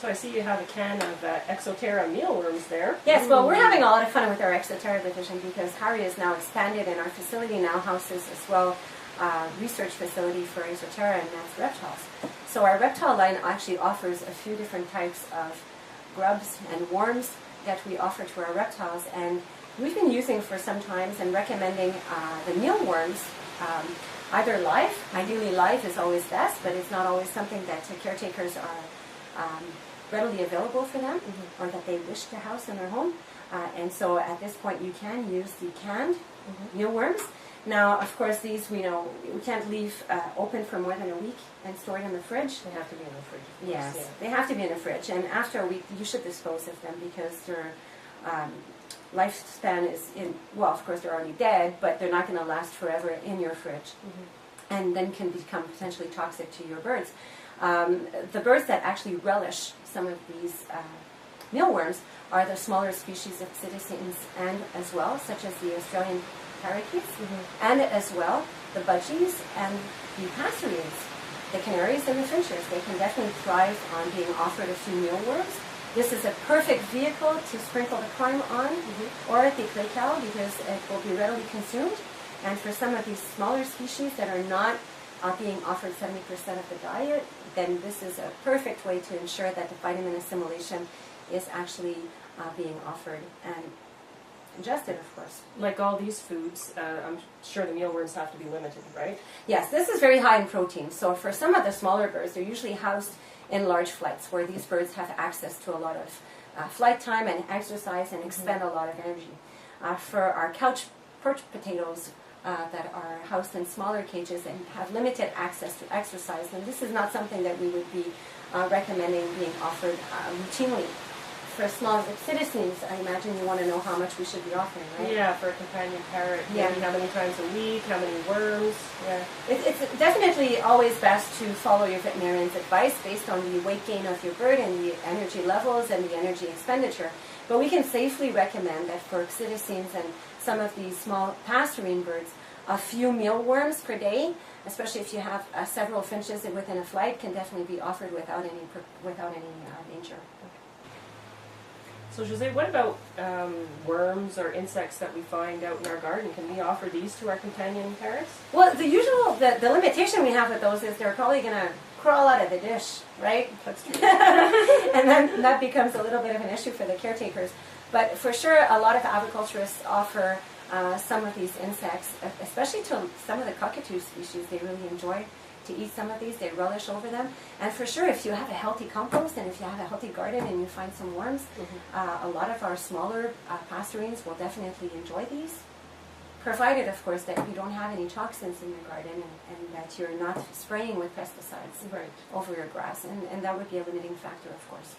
So I see you have a can of Exoterra mealworms there. Yes, well, we're having a lot of fun with our Exoterra division because Harry is now expanded, and our facility now houses as well research facility for Exoterra, and that's reptiles. So our reptile line actually offers a few different types of grubs and worms that we offer to our reptiles, and we've been using for some time and recommending the mealworms either live. Ideally live is always best, but it's not always something that caretakers are readily available for them, or that they wish to house in their home. And so at this point you can use the canned mealworms. Now, of course, these we can't leave open for more than a week and store it in the fridge. They have to be in the fridge. Yes, yeah. They have to be in the fridge, and after a week you should dispose of them because their lifespan is well, of course they're already dead, but they're not going to last forever in your fridge, and then can become potentially toxic to your birds. The birds that actually relish some of these mealworms are the smaller species of citizens, and as well, such as the Australian parakeets, and as well the budgies and the passerines, the canaries and the finches. They can definitely thrive on being offered a few mealworms. This is a perfect vehicle to sprinkle the climb on, or the clay cow, because it will be readily consumed. And for some of these smaller species that are not being offered 70% of the diet, then this is a perfect way to ensure that the vitamin assimilation is actually being offered and ingested, of course. Like all these foods, I'm sure the mealworms have to be limited, right? Yes, this is very high in protein. So for some of the smaller birds, they're usually housed in large flights where these birds have access to a lot of flight time and exercise and expend a lot of energy. For our couch perch potatoes that are housed in smaller cages and have limited access to exercise, then this is not something that we would be recommending being offered routinely. For small citizens, I imagine you want to know how much we should be offering, right? Yeah, for a companion parrot. Yeah. Maybe how many times a week, how many worms. Yeah. It's definitely always best to follow your veterinarian's advice based on the weight gain of your bird and the energy levels and the energy expenditure. But we can safely recommend that for citizens and some of these small passerine birds, a few mealworms per day, especially if you have several finches within a flight, can definitely be offered without any danger. So Jose, what about worms or insects that we find out in our garden? Can we offer these to our companion parrots? Well, the limitation we have with those is they're probably going to crawl out of the dish, right? That's true. And then that becomes a little bit of an issue for the caretakers. But for sure, a lot of aviculturists offer some of these insects, especially to some of the cockatoo species. They really enjoy to eat some of these. They relish over them. And for sure, if you have a healthy compost and if you have a healthy garden and you find some worms, a lot of our smaller passerines will definitely enjoy these, provided, of course, that you don't have any toxins in your garden and that you're not spraying with pesticides over your grass. And that would be a limiting factor, of course.